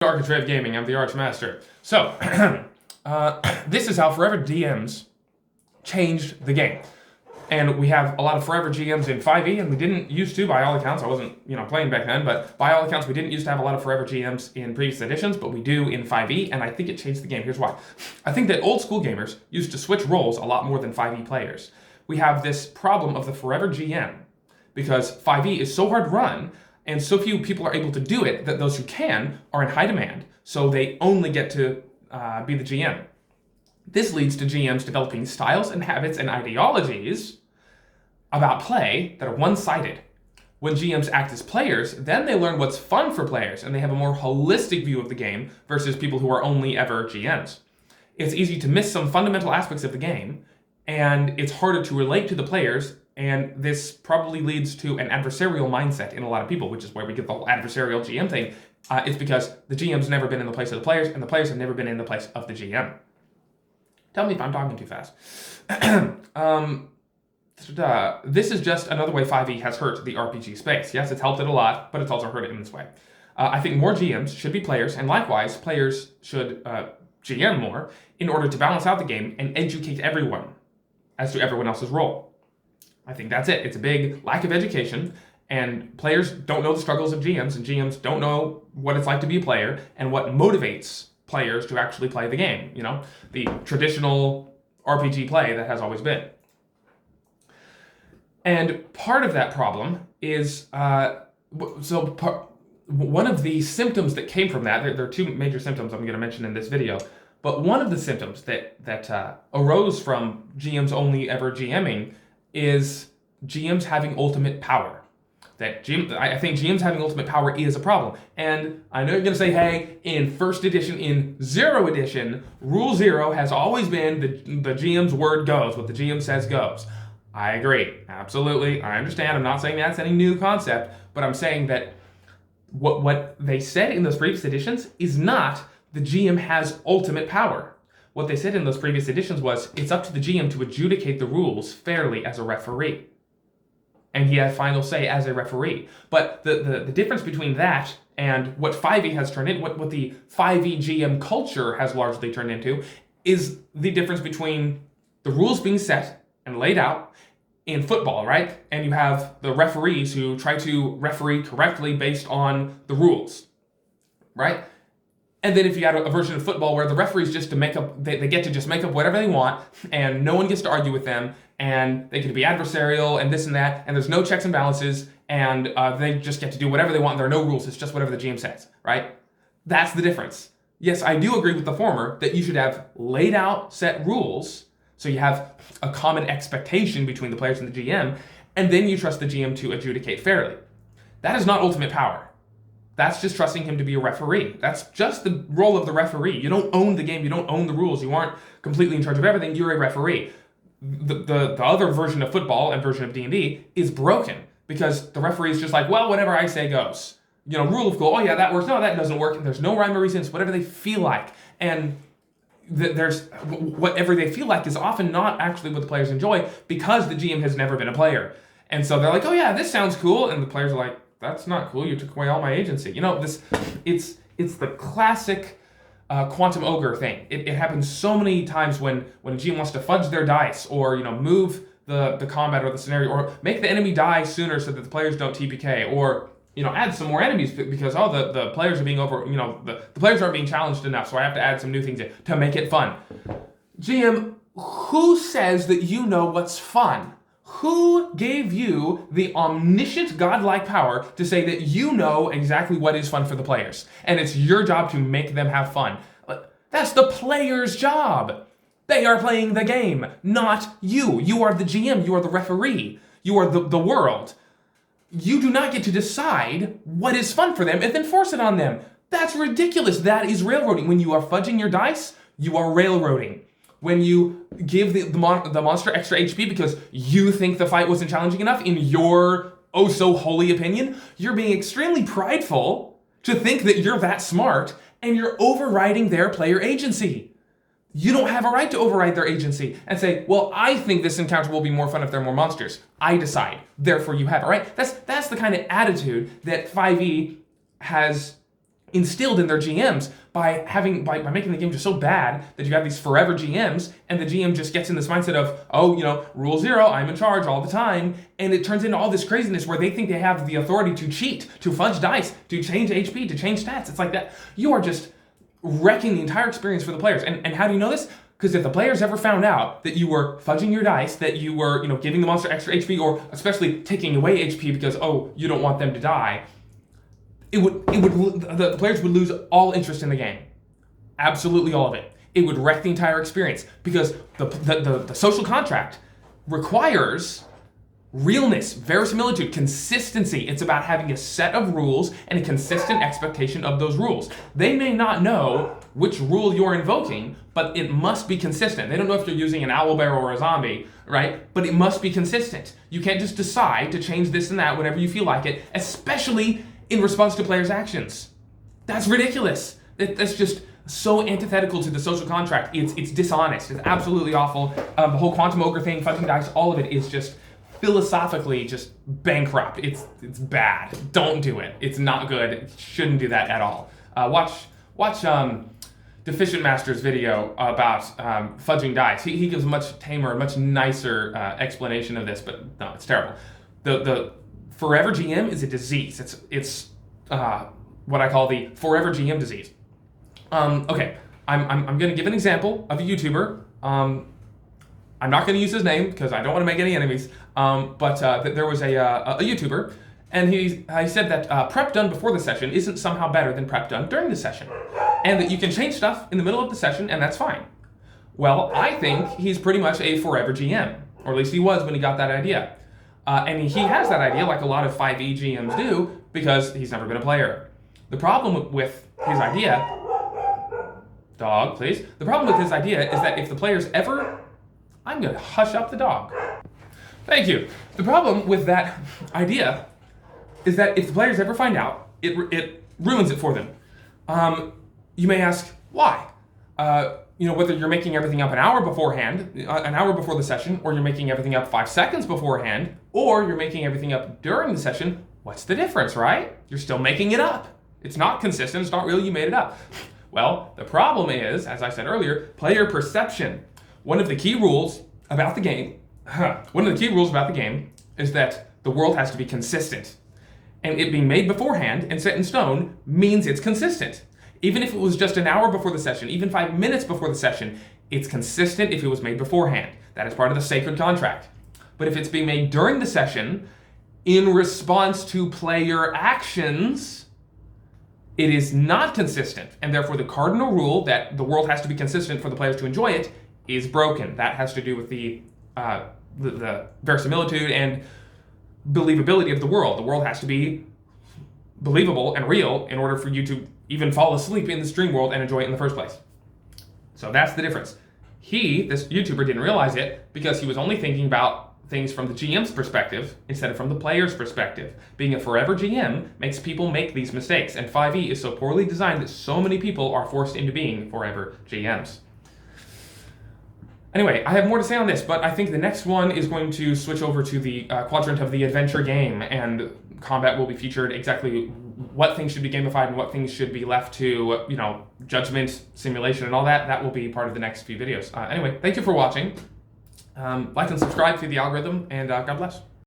Architrave Gaming, I'm the Archmaster. So, this is how Forever DMs changed the game. And we have a lot of Forever GMs in 5e, and we didn't used to, by all accounts. I wasn't, playing back then, but by all accounts, we didn't used to have a lot of Forever GMs in previous editions, but we do in 5e, and I think it changed the game. Here's why. I think that old school gamers used to switch roles a lot more than 5e players. We have this problem of the Forever GM, because 5e is so hard to run, and so few people are able to do it that those who can are in high demand, so they only get to be the GM. This leads to GMs developing styles and habits and ideologies about play that are one-sided. When GMs act as players, then they learn what's fun for players, and they have a more holistic view of the game versus people who are only ever GMs. It's easy to miss some fundamental aspects of the game, and it's harder to relate to the players, and this probably leads to an adversarial mindset in a lot of people, which is where we get the whole adversarial GM thing. It's because the GM's never been in the place of the players, and the players have never been in the place of the GM. Tell me if I'm talking too fast. This is just another way 5e has hurt the RPG space. Yes, it's helped it a lot, but it's also hurt it in this way. I think more GMs should be players, and likewise, players should GM more in order to balance out the game and educate everyone as to everyone else's role. I think that's it. It's a big lack of education, and players don't know the struggles of GMs, and GMs don't know what it's like to be a player and what motivates players to actually play the game, the traditional RPG play that has always been. And part of that problem is, one of the symptoms that came from that, there are two major symptoms I'm going to mention in this video, but one of the symptoms that arose from GMs only ever GMing is GMs having ultimate power. I think GMs having ultimate power is a problem. And I know you're going to say, hey, in first edition, in 0 edition, rule 0 has always been the GM's word goes, what the GM says goes. I agree. Absolutely. I understand. I'm not saying that's any new concept, but I'm saying that what they said in those previous editions is not the GM has ultimate power. What they said in those previous editions was it's up to the GM to adjudicate the rules fairly as a referee. And he had final say as a referee. But the difference between that and what 5e has turned into, what the 5e GM culture has largely turned into, is the difference between the rules being set and laid out in football, right? And you have the referees who try to referee correctly based on the rules, right? And then if you had a version of football where the referees just they get to just make up whatever they want, and no one gets to argue with them, and they can be adversarial and this and that, and there's no checks and balances, and they just get to do whatever they want, and there are no rules, it's just whatever the GM says, right? That's the difference. Yes, I do agree with the former, that you should have laid out set rules, so you have a common expectation between the players and the GM, and then you trust the GM to adjudicate fairly. That is not ultimate power. That's just trusting him to be a referee. That's just the role of the referee. You don't own the game. You don't own the rules. You aren't completely in charge of everything. You're a referee. The other version of football and version of D&D is broken because the referee is just like, well, whatever I say goes. Rule of cool. Oh, yeah, that works. No, that doesn't work. There's no rhyme or reason. It's whatever they feel like. And there's whatever they feel like is often not actually what the players enjoy because the GM has never been a player. And so they're like, oh, yeah, this sounds cool. And the players are like, that's not cool. You took away all my agency. It's the classic quantum ogre thing. It happens so many times when a GM wants to fudge their dice or move the combat or the scenario or make the enemy die sooner so that the players don't TPK or add some more enemies because the players are being the players aren't being challenged enough, so I have to add some new things to make it fun. GM, who says that you know what's fun? Who gave you the omniscient godlike power to say that you know exactly what is fun for the players? And it's your job to make them have fun. That's the player's job. They are playing the game, not you. You are the GM. You are the referee. You are the world. You do not get to decide what is fun for them and then force it on them. That's ridiculous. That is railroading. When you are fudging your dice, you are railroading. When you give the monster extra HP because you think the fight wasn't challenging enough in your oh-so-holy opinion, you're being extremely prideful to think that you're that smart, and you're overriding their player agency. You don't have a right to override their agency and say, well, I think this encounter will be more fun if there are more monsters. I decide. Therefore, you have it, right? That's the kind of attitude that 5e has instilled in their GMs by making the game just so bad that you have these forever GMs, and the GM just gets in this mindset of, oh, rule 0, I'm in charge all the time, and it turns into all this craziness where they think they have the authority to cheat, to fudge dice, to change HP, to change stats. It's like that. You are just wrecking the entire experience for the players. And how do you know this? Because if the players ever found out that you were fudging your dice, that you were, giving the monster extra HP, or especially taking away HP because, oh, you don't want them to die, the players would lose all interest in the game. Absolutely all of it. It would wreck the entire experience because the social contract requires realness, verisimilitude, consistency. It's about having a set of rules and a consistent expectation of those rules. They may not know which rule you're invoking, but it must be consistent. They don't know if you're using an owlbear or a zombie, right? But it must be consistent. You can't just decide to change this and that whenever you feel like it, especially in response to players' actions. That's ridiculous. That's just so antithetical to the social contract. It's dishonest. It's absolutely awful. The whole quantum ogre thing, fudging dice, all of it is just philosophically just bankrupt. It's bad. Don't do it. It's not good. Shouldn't do that at all. Watch Deficient Master's video about fudging dice. He gives a much tamer, much nicer explanation of this, but no, it's terrible. The Forever GM is a disease. It's what I call the Forever GM disease. Okay, I'm going to give an example of a YouTuber. I'm not going to use his name because I don't want to make any enemies. But there was a YouTuber, and he said that prep done before the session isn't somehow better than prep done during the session, and that you can change stuff in the middle of the session, and that's fine. Well, I think he's pretty much a Forever GM, or at least he was when he got that idea. And he has that idea like a lot of 5e GMs do because he's never been a player. The problem with his idea, dog, please. The problem with his idea is that if the players ever, I'm going to hush up the dog. Thank you. The problem with that idea is that if the players ever find out, it ruins it for them. You may ask, why? Whether you're making everything up an hour beforehand, an hour before the session, or you're making everything up 5 seconds beforehand, or you're making everything up during the session, what's the difference, right? You're still making it up. It's not consistent. It's not real. You made it up. Well, the problem is, as I said earlier, player perception. One of the key rules about the game is that the world has to be consistent. And it being made beforehand and set in stone means it's consistent. Even if it was just an hour before the session, even 5 minutes before the session, it's consistent if it was made beforehand. That is part of the sacred contract. But if it's being made during the session, in response to player actions, it is not consistent. And therefore the cardinal rule that the world has to be consistent for the players to enjoy it is broken. That has to do with the verisimilitude and believability of the world. The world has to be believable and real in order for you to even fall asleep in this dream world and enjoy it in the first place. So that's the difference. This YouTuber, didn't realize it because he was only thinking about things from the GM's perspective instead of from the player's perspective. Being a forever GM makes people make these mistakes, and 5e is so poorly designed that so many people are forced into being forever GMs. Anyway, I have more to say on this, but I think the next one is going to switch over to the quadrant of the adventure game, and combat will be featured, exactly what things should be gamified and what things should be left to, judgment, simulation, and all that. That will be part of the next few videos. Anyway, thank you for watching. Like and subscribe through the algorithm, and God bless.